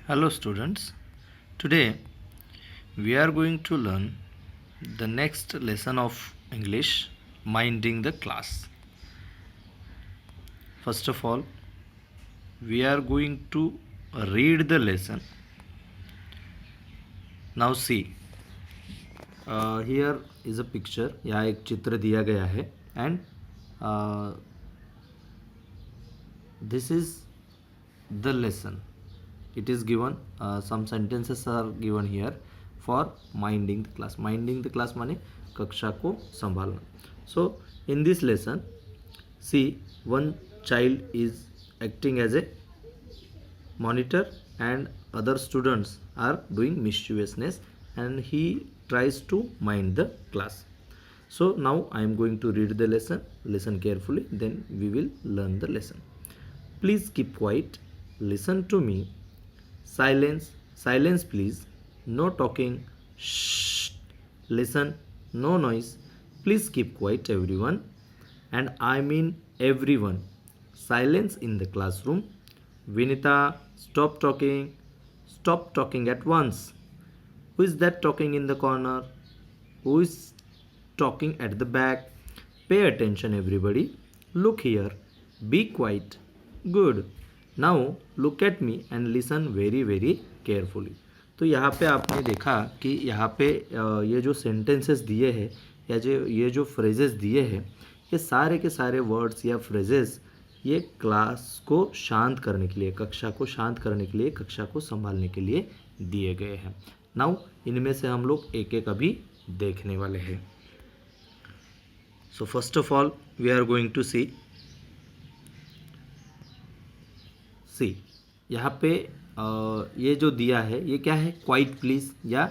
Hello students, today we are going to learn the next lesson of English, minding the class. First of all, we are going to read the lesson. Now see, here is a picture, यहाँ एक चित्र दिया गया है and this is the lesson. It is given, some sentences are given here for minding the class. Minding the class माने कक्षा को संभालना. So in this lesson, see, one child is acting as a monitor and other students are doing mischievousness and he tries to mind the class. So now I am going to read the lesson. Listen carefully, then we will learn the lesson. Please keep quiet. Listen to me. Silence, silence please. No talking. Shh. Listen, no noise. Please keep quiet everyone. And I mean everyone. Silence in the classroom. Vinita, stop talking. Stop talking at once. Who is that talking in the corner? Who is talking at the back? Pay attention everybody. Look here. Be quiet. Good. Now look at me and listen very very carefully. तो यहाँ पे आपने देखा कि यहाँ पे ये जो सेंटेंसेस दिए हैं या ये जो फ्रेजेस दिए हैं, ये सारे के सारे वर्ड्स या फ्रेजेस ये क्लास को शांत करने के लिए, कक्षा को शांत करने के लिए, कक्षा को संभालने के लिए दिए गए हैं. नाउ इनमें से हम लोग एक एक अभी देखने वाले हैं. So first of all we are going to see यहाँ पे ये जो दिया है ये क्या है, क्वाइट प्लीज या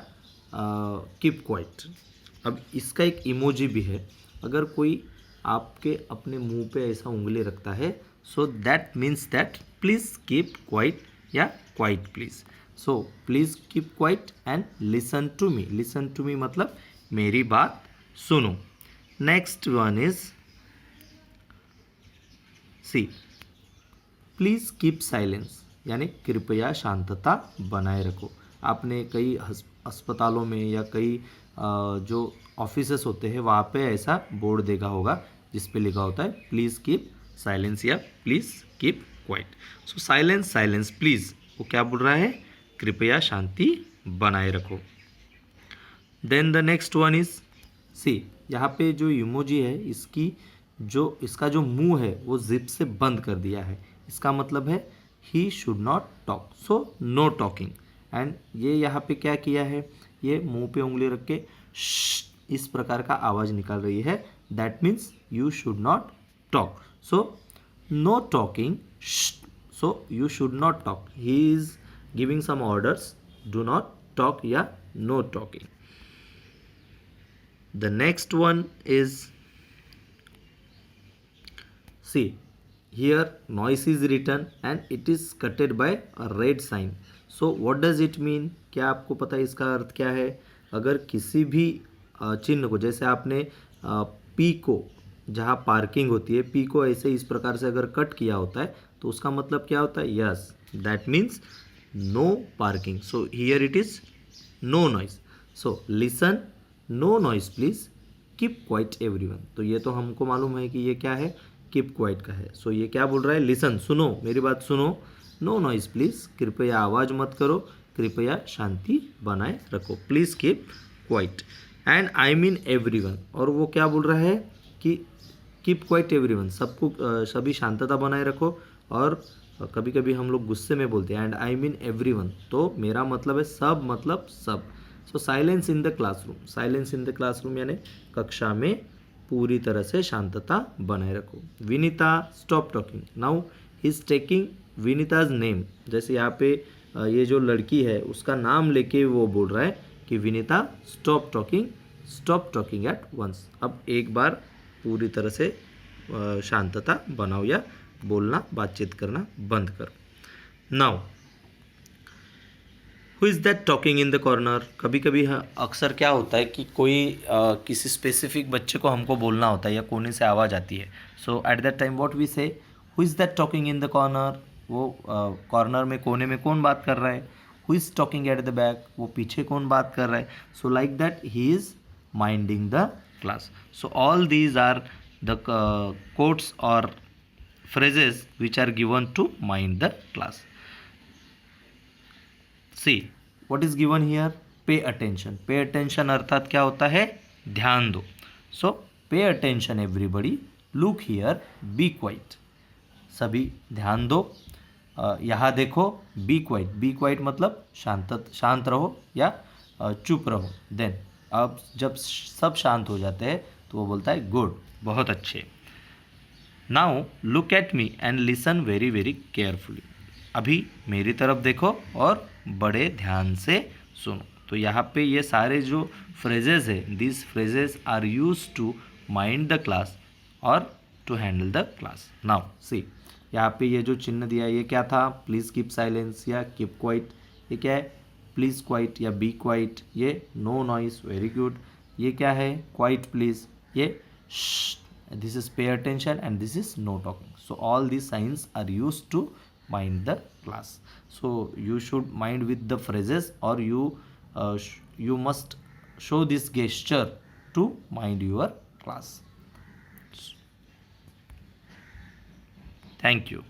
कीप क्वाइट. अब इसका एक इमोजी भी है. अगर कोई आपके अपने मुंह पे ऐसा उंगली रखता है, so that means that please keep quiet या quiet please. So please keep quiet and listen to me. Listen to me मतलब मेरी बात सुनो. Next one is C, please keep silence यानी कृपया शांतता बनाए रखो. आपने कई अस्पतालों में या कई जो ऑफिसेस होते हैं वहाँ पे ऐसा बोर्ड देखा होगा जिस पे लिखा होता है प्लीज़ कीप साइलेंस या please keep quiet. So silence, silence please, वो क्या बोल रहा है, कृपया शांति बनाए रखो. Then the next one is C, यहाँ पे जो इमोजी है इसका जो मुंह है वो जिप से बंद कर दिया है. इसका मतलब है he should not talk, so no talking. And ये यहाँ पे क्या किया है, ये मुंह पे उंगली रख के इस प्रकार का आवाज़ निकाल रही है. That means you should not talk, so no talking. So you should not talk. He is giving some orders, do not talk या no talking. The next one is C, here noise is written and it is cutted by a red sign. so what does it mean? क्या आपको पता है इसका अर्थ क्या है? अगर किसी भी चिन्ह को, जैसे आपने पी को, जहाँ पार्किंग होती है, पी को ऐसे इस प्रकार से अगर कट किया होता है तो उसका मतलब क्या होता है, yes, that means no parking. So here it is no noise. So listen, no noise please, keep quiet everyone. तो ये तो हमको मालूम है कि ये क्या है, कीप क्वाइट का है. सो ये क्या बोल रहा है, लिसन, सुनो, मेरी बात सुनो. नो नॉइज प्लीज, कृपया आवाज़ मत करो, कृपया शांति बनाए रखो. Please keep quiet. And I mean everyone, और वो क्या बोल रहा है कि कीप क्वाइट एवरीवन, सबको सभी शांतता बनाए रखो. और कभी कभी हम लोग गुस्से में बोलते हैं एंड आई मीन एवरीवन, तो मेरा मतलब है सब, मतलब सब. So silence in the classroom. Silence in the classroom यानी कक्षा में पूरी तरह से शांतता बनाए रखो. Vinita, stop talking. Now he is taking Vinita's name. जैसे यहाँ पे ये जो लड़की है उसका नाम लेके वो बोल रहा है कि Vinita stop talking at once. अब एक बार पूरी तरह से शांतता बनाओ या बोलना, बातचीत करना बंद करो. Now who is that talking in the corner. कभी कभी अक्सर क्या होता है कि कोई किसी स्पेसिफिक बच्चे को हमको बोलना होता है या कोने से आवाज़ आती है. So at that time what we say, who is that talking in the corner. वो कॉर्नर में, कोने में कौन बात कर रहा है. Who is talking at the back, वो पीछे कौन बात कर रहा है. So like that he is minding the class. So all these are the quotes or phrases which are given to mind the class. See what is given here. Pay attention. Pay attention अर्थात क्या होता है, ध्यान दो. So pay attention everybody. Look here. Be quiet. सभी ध्यान दो. यहाँ देखो. Be quiet. Be quiet मतलब शांत रहो या चुप रहो. देन अब जब सब शांत हो जाते हैं तो वो बोलता है गुड, बहुत अच्छे. Now look at me and listen very very carefully. अभी मेरी तरफ देखो और बड़े ध्यान से सुनो. तो यहाँ पे ये सारे जो फ्रेजेस है, this phrases are use to mind the class और to handle the class. Now see, यहाँ पे ये जो चिन्ह दिया है ये क्या था, प्लीज़ कीप साइलेंस या कीप क्वाइट. ये क्या है, प्लीज़ क्वाइट या बी क्वाइट. ये नो नॉइस, वेरी गुड. ये क्या है, क्वाइट प्लीज़. ये this is pay attention and this is no talking. So all these signs are used to mind the class. So you should mind with the phrases, or you must show this gesture to mind your class. Thank you.